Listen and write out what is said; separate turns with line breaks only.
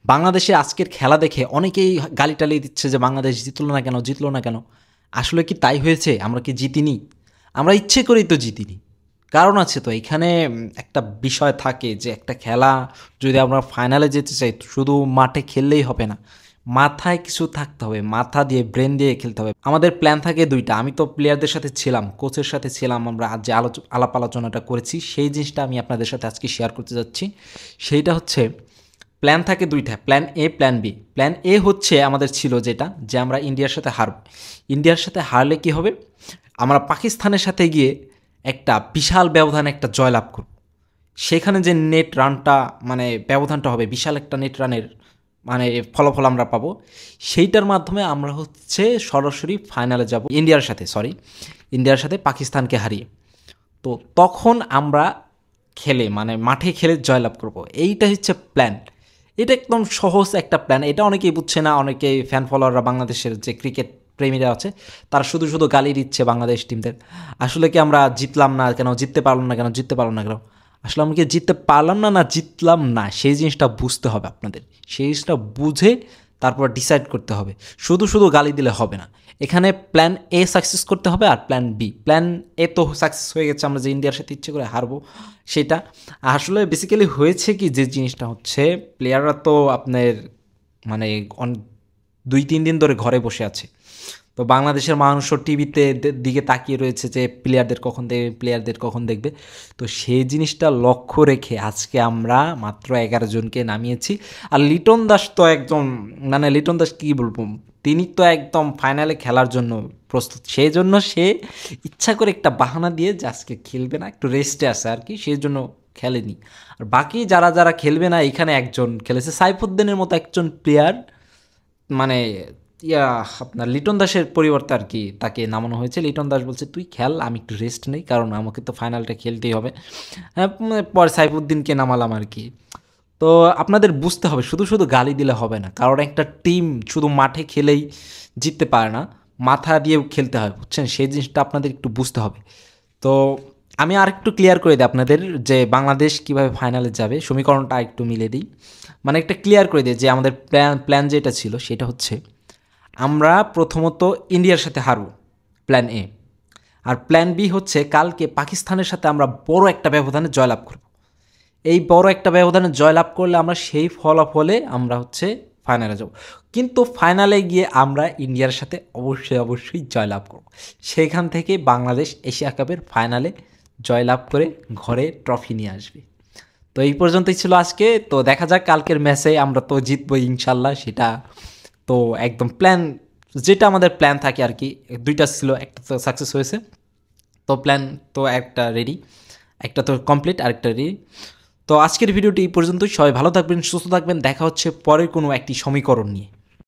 বাংলাদেশের আজকের খেলা দেখে অনেকেই গালি-টালি দিচ্ছে যে বাংলাদেশ জিতলো না কেন, জিতলো না কেন? আসলে কি তাই হয়েছে? আমরা কি জিতিনি? আমরা ইচ্ছে করেই তো জিতিনি। কারণ আছে তো এখানে একটা বিষয় থাকে যে একটা খেলা যদি আমরা ফাইনালে যেতে চাই শুধু মাঠে খেললেই হবে না। মাথায় কিছু থাকতে হবে। মাথা দিয়ে ব্রেন দিয়ে খেলতে হবে। আমাদের প্ল্যান থাকে ২ টা। আমি তো প্লেয়ারদের সাথে ছিলাম, কোচের সাথে ছিলাম। আমরা আজ যে আলাপ আলোচনাটা করেছি সেই জিনিসটা আমি আপনাদের সাথে আজকে শেয়ার করতে যাচ্ছি। সেইটা হচ্ছে প্ল্যান থাকে ২ টা, plan A, plan B. Plan A হচ্ছে আমাদের ছিল যেটা যে আমরা ইন্ডিয়ার সাথে হারব। ইন্ডিয়ার সাথে হারলে কি হবে? আমরা পাকিস্তানের সাথে গিয়ে একটা বিশাল ব্যবধানে একটা জয়লাভ করব। সেখানে যে নেট রানটা মানে ব্যবধানটা হবে বিশাল একটা নেট রানের মানে ফলাফল আমরা পাবো। সেইটার মাধ্যমে আমরা হচ্ছে সরাসরি ফাইনালে যাব ইন্ডিয়ার সাথে পাকিস্তানকে হারিয়ে। তো তখন আমরা খেলে মানে মাঠে খেলে জয়লাভ করব। এইটা হচ্ছে প্ল্যান। এটা একদম সহজ একটা প্ল্যান। এটা অনেকেই বুঝছে না, অনেকেই ফ্যান ফলোয়াররা বাংলাদেশের যে ক্রিকেট প্রেমীরা আছে তারা শুধু শুধু গালি দিচ্ছে বাংলাদেশ টিমদের। আসলে কি আমরা জিতলাম না কেন, জিততে পারলাম না কেন, জিততে পারলাম না কেন? আসলে আমরা কি জিততে পারলাম না, না জিতলাম না, সেই জিনিসটা বুঝতে হবে আপনাদের। সেই জিনিসটা বুঝে তারপর ডিসাইড করতে হবে। শুধু শুধু গালি দিলে হবে না। এখানে প্ল্যান এ সাকসেস করতে হবে আর প্ল্যান বি। প্ল্যান এ তো সাকসেস হয়ে গেছে, আমরা যে ইন্ডিয়ার সাথে ইচ্ছে করে হারবো সেটা। আসলে বেসিক্যালি হয়েছে কি যে জিনিসটা হচ্ছে প্লেয়াররা তো আপনার মানে ২-৩ দিন ধরে ঘরে বসে আছে। তো বাংলাদেশের মানুষও টিভিতে দিকে তাকিয়ে রয়েছে যে প্লেয়ারদের কখন দেখবে। তো সেই জিনিসটা লক্ষ্য রেখে আজকে আমরা মাত্র ১১ জনকে নামিয়েছি। আর লিটন দাস তো একদম মানে লিটন দাস কী বলবো, তিনি তো একদম ফাইনালে খেলার জন্য প্রস্তুত। সেই জন্য সে ইচ্ছা করে একটা বাহানা দিয়ে যে আজকে খেলবে না, একটু রেস্টে আছে আর কি, সেই জন্য খেলেনি। আর বাকি যারা যারা খেলবে না এখানে একজন খেলেছে সাইফুদ্দিনের মতো একজন প্লেয়ার, মানে ইয়া আপনার লিটন দাসের পরিবর্তে আর কি তাকে নামানো হয়েছে। লিটন দাস বলছে তুই খেল, আমি একটু রেস্ট নেই, কারণ আমাকে তো ফাইনালটা খেলতেই হবে। হ্যাঁ, পরে সাইফুদ্দিনকে নামালাম আর কি। তো আপনাদের বুঝতে হবে শুধু শুধু গালি দিলে হবে না, কারণ একটা টিম শুধু মাঠে খেলেই জিততে পারে না, মাথা দিয়েও খেলতে হয়, বুঝছেন? সেই জিনিসটা আপনাদের একটু বুঝতে হবে। তো আমি আর একটু ক্লিয়ার করে দিই আপনাদের যে বাংলাদেশ কিভাবে ফাইনালে যাবে, সমীকরণটা একটু মিলে দিই। মানে একটা ক্লিয়ার করে দিই যে আমাদের প্ল্যান যেটা ছিল সেটা হচ্ছে আমরা প্রথমত ইন্ডিয়ার সাথে হারব, প্ল্যান এ। আর প্ল্যান বি হচ্ছে কালকে পাকিস্তানের সাথে আমরা বড় একটা ব্যবধানে জয়লাভ করব। এই বড় একটা ব্যবধানে জয়লাভ করলে আমরা সেই ফলাফলে আমরা হচ্ছে ফাইনালে যাব। কিন্তু ফাইনালে গিয়ে আমরা ইন্ডিয়ার সাথে অবশ্যই জয়লাভ করব। সেখান থেকে বাংলাদেশ এশিয়া কাপের ফাইনালে জয়লাভ করে ঘরে ট্রফি নিয়ে আসবে। তো এই পর্যন্তই ছিল আজকে। তো দেখা যাক কালকের ম্যাচে আমরা তো জিতবো ইনশাল্লাহ, সেটা তো একদম প্ল্যান যেটা আমাদের প্ল্যান থাকে আর কি। ২টা ছিল, একটা তো সাকসেস হয়েছে। তো প্ল্যান তো একটা রেডি, একটা তো কমপ্লিট, আরেকটা রেডি। তো আজকের ভিডিওটি এই পর্যন্তই। সবাই ভালো থাকবেন, সুস্থ থাকবেন। দেখা হচ্ছে পরের কোনো একটি সমীকরণ নিয়ে।